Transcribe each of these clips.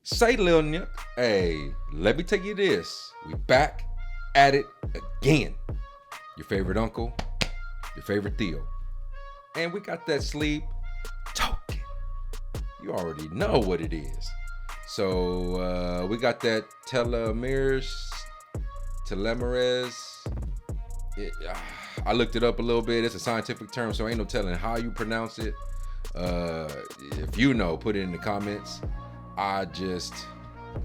Say, Lil Nick, hey, let me tell you this. We back at it again. Your favorite uncle, your favorite Theo. And we got that sleep token. You already know what it is. So we got that Telomeres. I looked it up a little bit. It's a scientific term, so ain't no telling how you pronounce it. If you know, put it in the comments. I just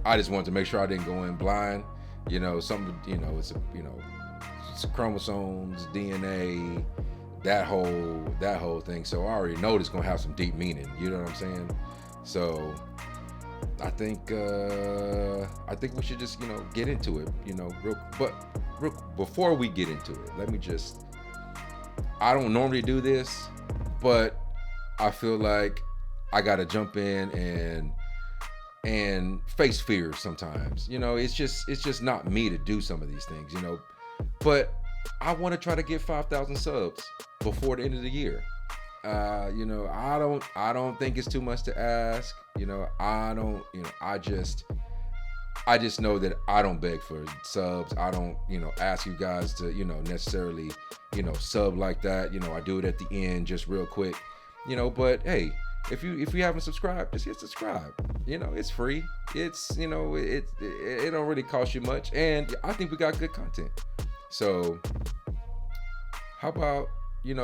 wanted to make sure I didn't go in blind. It's chromosomes, DNA, that whole thing. So I already know it's gonna have some deep meaning. You know what I'm saying? So I think we should just get into it. Before we get into it, let me just. I don't normally do this, but I feel like I gotta jump in and face fears sometimes. It's just not me to do some of these things. But I want to try to get 5,000 subs before the end of the year. I don't think it's too much to ask. I just know that I don't beg for subs. I don't, ask you guys to, necessarily, sub like that. I do it at the end just real quick, but hey, if you haven't subscribed, just hit subscribe. It's free. It's, it don't really cost you much. And I think we got good content. So how about, we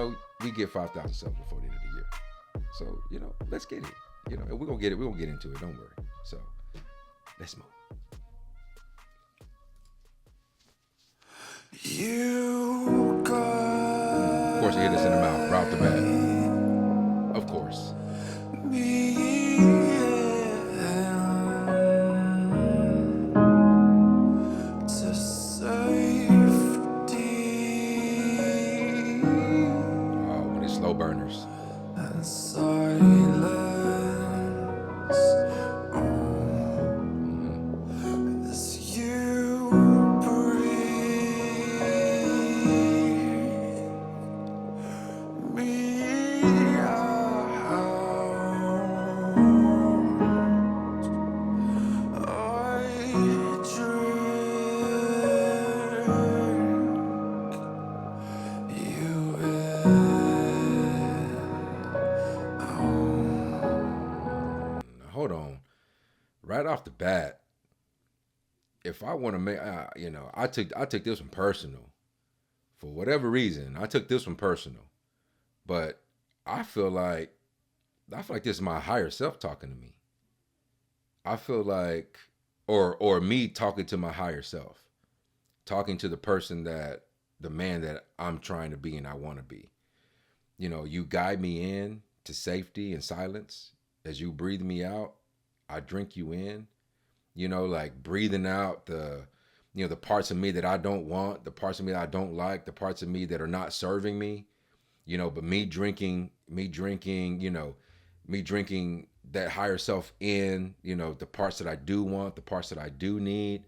get 5,000 subs before the end of the year. So, let's get it. And we're going to get it. We're going to get into it. Don't worry. So let's move. Of course, you hit us in the mouth right off the bat. Of course. When it's slow burners. Hold on. Right off the bat, if I want to make, I took this one personal. For whatever reason, I took this one personal. But I feel like this is my higher self talking to me. I feel like, or me talking to my higher self, talking to the man that I'm trying to be and I want to be. You guide me in to safety and silence. As you breathe me out, I drink you in, like breathing out the parts of me that I don't want, the parts of me that I don't like, the parts of me that are not serving me, but me drinking that higher self in, the parts that I do want, the parts that I do need.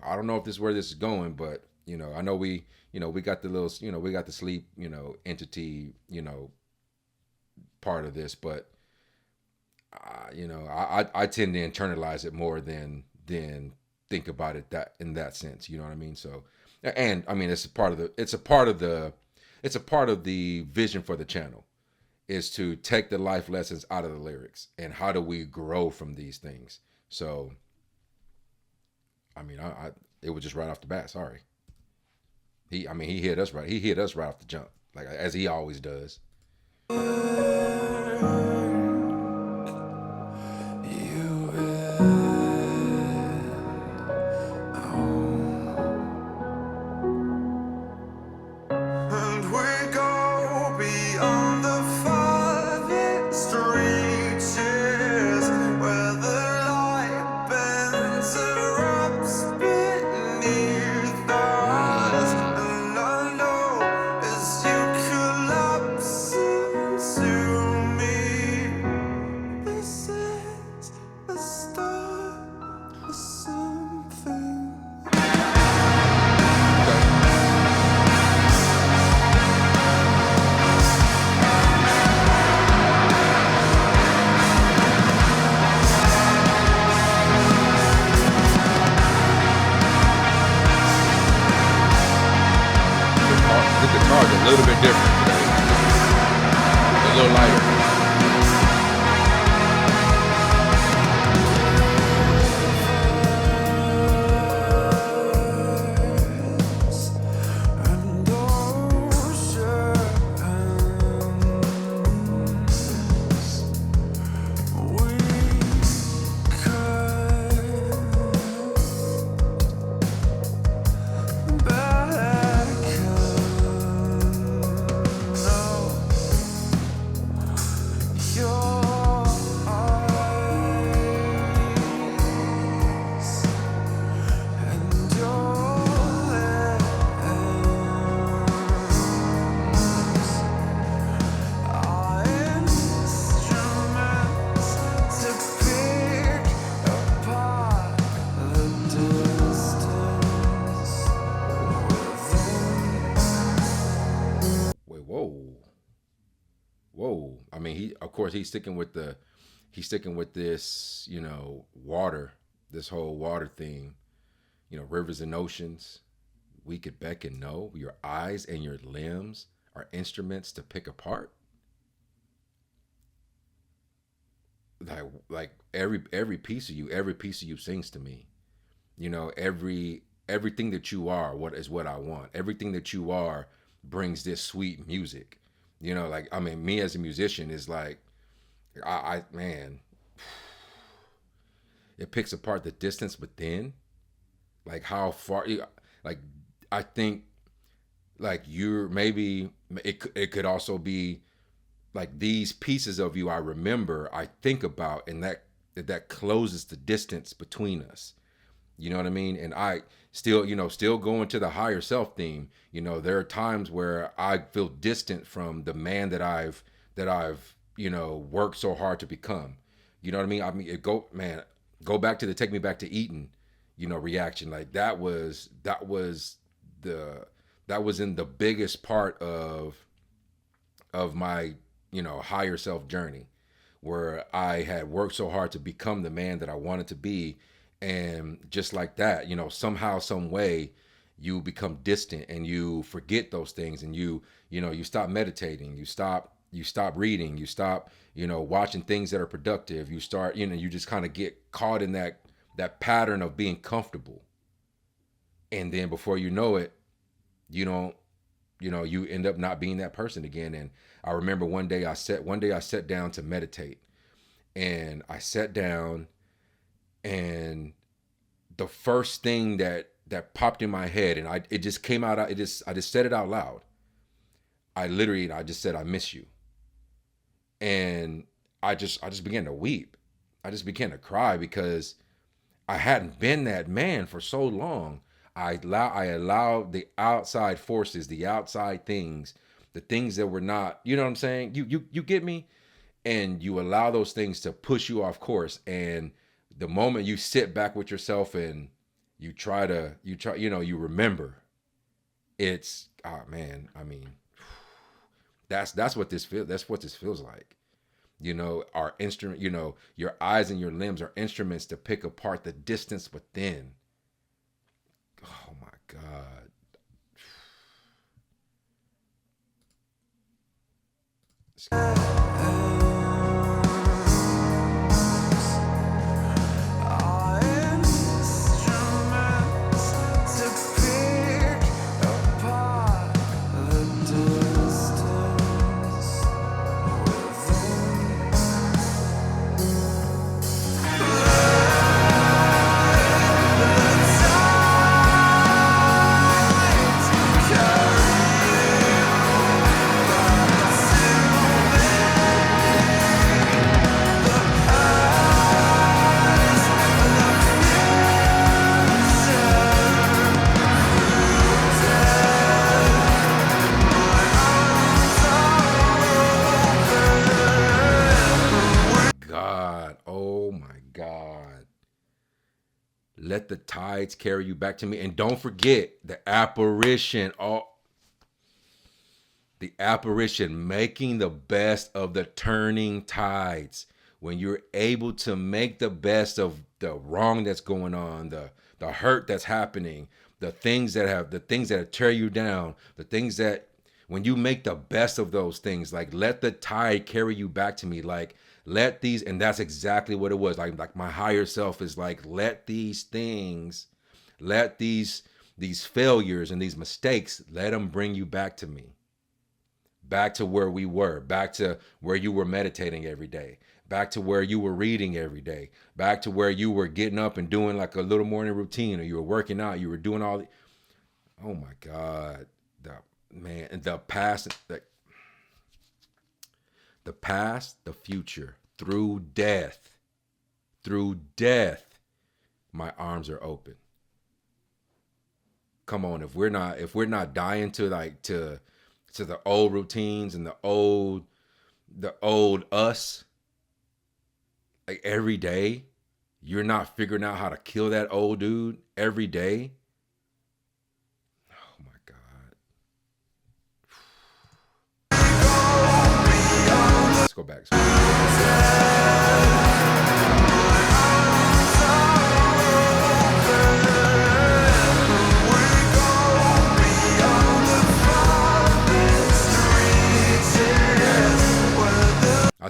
I don't know if this is where this is going, but, I know we got the little, we got the sleep, entity, part of this, but I tend to internalize it more than think about it in that sense. You know what I mean? So, and I mean, it's a part of the vision for the channel is to take the life lessons out of the lyrics and how do we grow from these things. So, I mean, it was just right off the bat. Sorry. He hit us right. He hit us right off the jump, like as he always does. little bit different today. A little lighter. Wait, whoa, whoa. I mean, he of course he's sticking with this, water, this whole water theme, rivers and oceans. We could beckon, no. Your eyes and your limbs are instruments to pick apart. Like every piece of you, every piece of you sings to me. Everything that you are, what is what I want. Everything that you are brings this sweet music. Like, I mean, me as a musician is like, I man, it picks apart the distance within, like how far you, like, I think, like, you're maybe it could also be like these pieces of you I remember, I think about, and that closes the distance between us. You know what I mean? And I still, still going to the higher self theme. There are times where I feel distant from the man that I've worked so hard to become. You know what I mean? I mean, go back to the take me back to Eden, reaction. Like, the that was in the biggest part of my, higher self journey, where I had worked so hard to become the man that I wanted to be. And just like that, somehow, some way, you become distant and you forget those things, and you stop meditating, you stop reading, you stop, watching things that are productive. You start, you just kind of get caught in that pattern of being comfortable. And then before you know it, you don't, you end up not being that person again. And I remember one day I sat down to meditate, and I sat down, and the first thing that popped in my head, and it just came out, I just said it out loud. I just said, I miss you. And I just began to weep. I just began to cry, because I hadn't been that man for so long. I allowed the outside forces, the outside things, the things that were not, you know what I'm saying? You get me? And you allow those things to push you off course. And the moment you sit back with yourself and you remember, it's, oh man, I mean, that's what this feels like. Our instrument, your eyes and your limbs are instruments to pick apart the distance within. Oh my God. God, oh my God. Let the tides carry you back to me. And don't forget the apparition. Oh, the apparition, making the best of the turning tides. When you're able to make the best of the wrong that's going on, the hurt that's happening, the things that tear you down, the things that when you make the best of those things, like let the tide carry you back to me, like let these, and that's exactly what it was. Like my higher self is like, let these things, let these failures and these mistakes, let them bring you back to me, back to where we were, back to where you were meditating every day, back to where you were reading every day, back to where you were getting up and doing like a little morning routine, or you were working out, you were doing all the, oh my God, the past, the past, the future, through death, my arms are open. Come on, if we're not dying to the old routines and the old us, like every day, you're not figuring out how to kill that old dude every day. Oh my God. Let's go back.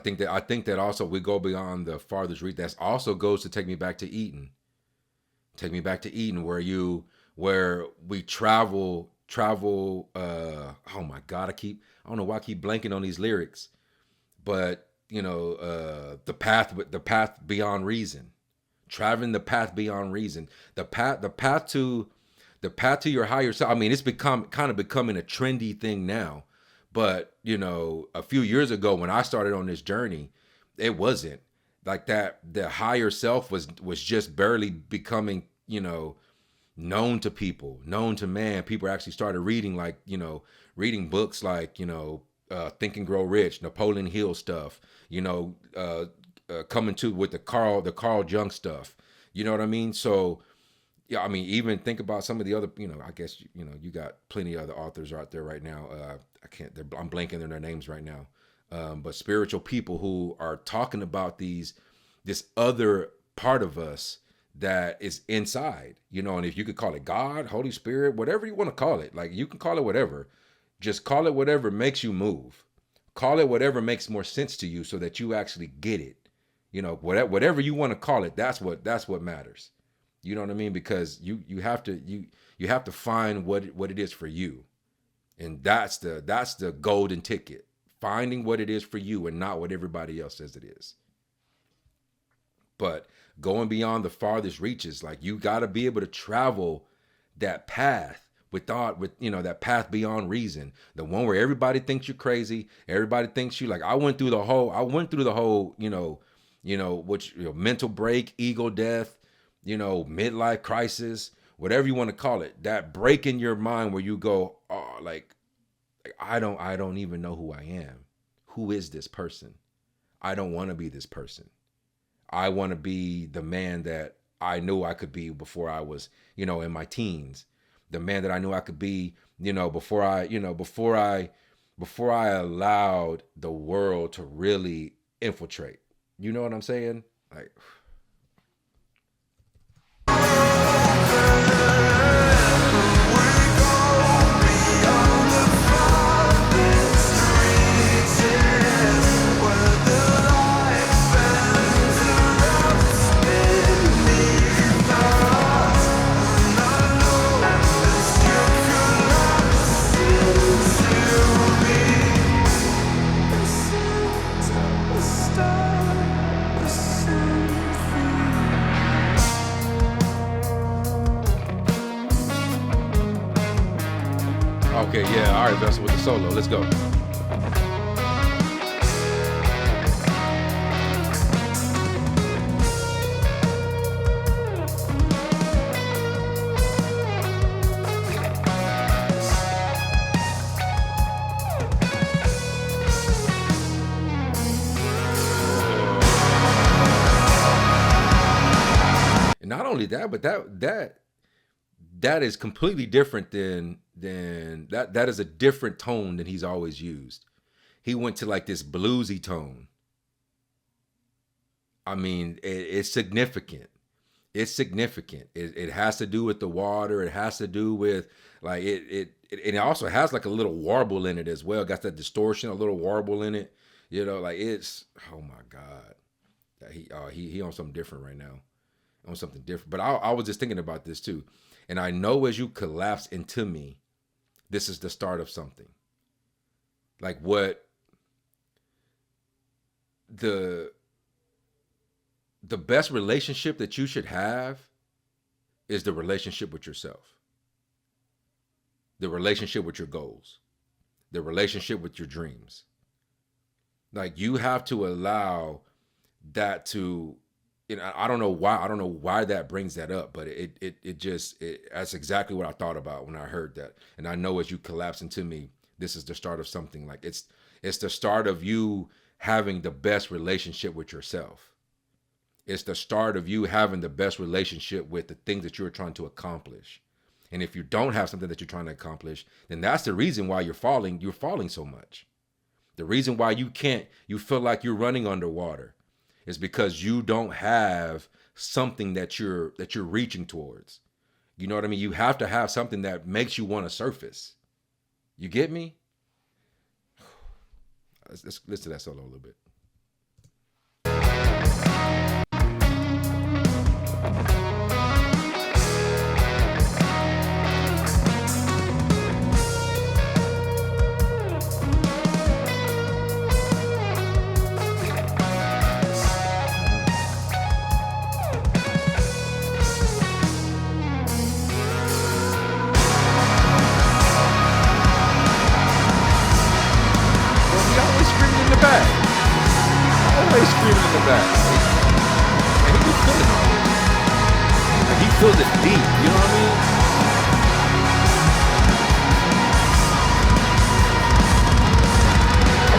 I think that also we go beyond the farthest reach. That also goes to take me back to Eden. Take me back to Eden, where we travel. Oh my God, I don't know why I keep blanking on these lyrics, but the path beyond reason, traveling the path beyond reason, the path to your higher self. I mean, it's becoming a trendy thing now. But, a few years ago when I started on this journey, it wasn't like that. The higher self was just barely becoming, known to people, known to man. People actually started reading reading books like, Think and Grow Rich, Napoleon Hill stuff, coming to with the Carl Jung stuff. You know what I mean? So, yeah, I mean, even think about some of the other, I guess, you got plenty of other authors out there right now. I'm blanking on their names right now. But spiritual people who are talking about this other part of us that is inside, and if you could call it God, Holy Spirit, whatever you want to call it, like you can call it whatever, just call it whatever makes you move. Call it whatever makes more sense to you so that you actually get it. Whatever you want to call it, that's what matters. You know what I mean? Because you have to find what it is for you. And that's the golden ticket. Finding what it is for you and not what everybody else says it is. But going beyond the farthest reaches, like you got to be able to travel that path that path beyond reason, the one where everybody thinks you're crazy, everybody thinks you like. I went through the whole mental break, ego death, midlife crisis, whatever you want to call it, that break in your mind where you go, oh, like I don't even know who I am. Who is this person? I don't want to be this person. I want to be the man that I knew I could be before I was, in my teens. The man that I knew I could be, before I allowed the world to really infiltrate. You know what I'm saying? Like, okay, yeah, all right, Vessel with the solo. Let's go. And not only that, but that is completely different than that is a different tone than he's always used. He went to like this bluesy tone. I mean, it's significant. It's significant. It has to do with the water. It has to do with like it also has like a little warble in it as well. Got that distortion, a little warble in it. You know, like it's, oh my God. He on something different right now. On something different. But I was just thinking about this too. And I know as you collapse into me, this is the start of something. Like what the best relationship that you should have is the relationship with yourself, the relationship with your goals, the relationship with your dreams. Like you have to allow that to, you know, I don't know why that brings that up, but that's exactly what I thought about when I heard that. And I know as you collapse into me, this is the start of something. Like it's the start of you having the best relationship with yourself. It's the start of you having the best relationship with the things that you're trying to accomplish. And if you don't have something that you're trying to accomplish, then that's the reason why you're falling so much. The reason why you feel like you're running underwater is because you don't have something that you're reaching towards. You know what I mean? You have to have something that makes you want to surface. You get me? Let's listen to that solo a little bit. Always screaming in the back. And he was feeling it. Like he feels it deep, you know what I mean?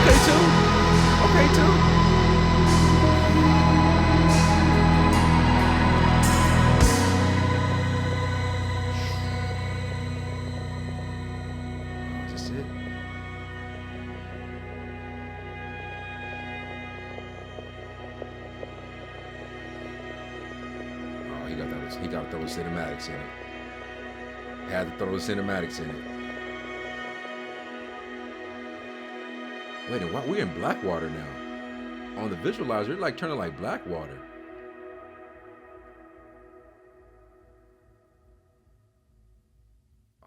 Okay, too. That's it. He got to throw the cinematics in it. Had to throw the cinematics in it. Wait, and we're in Blackwater now. On the visualizer, it's like turning like Blackwater.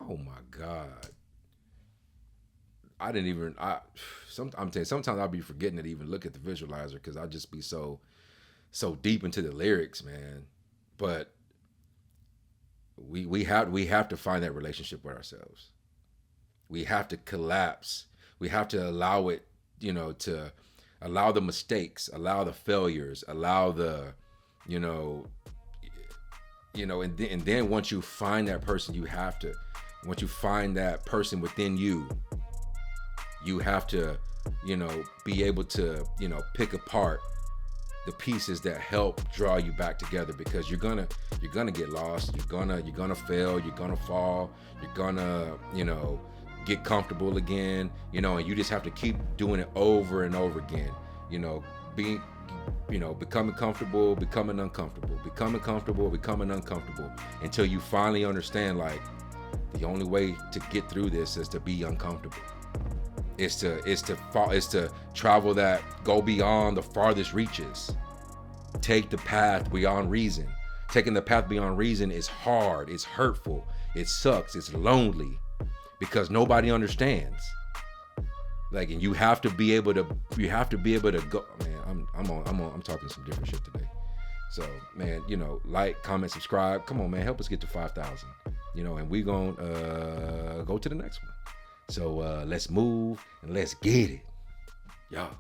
Oh my God. I'm telling you, sometimes I'll be forgetting to even look at the visualizer because I'll just be so deep into the lyrics, man. But we have to find that relationship with ourselves. We have to collapse. We have to allow it, to allow the mistakes, allow the failures, allow the, and then once you find that person, once you find that person within you, you have to, be able to, pick apart the pieces that help draw you back together, because you're gonna get lost, you're gonna fail, you're gonna fall, you're gonna get comfortable again, and you just have to keep doing it over and over again, becoming comfortable, becoming uncomfortable, becoming comfortable, becoming uncomfortable, until you finally understand, like, the only way to get through this is to be uncomfortable. Is to travel that, go beyond the farthest reaches. Take the path beyond reason. Taking the path beyond reason is hard, it's hurtful, it sucks, it's lonely, because nobody understands. Like, and you have to be able to go. Man, I'm talking some different shit today. So, man, like, comment, subscribe. Come on, man, help us get to 5,000. And we gonna go to the next one. So let's move and let's get it. Y'all.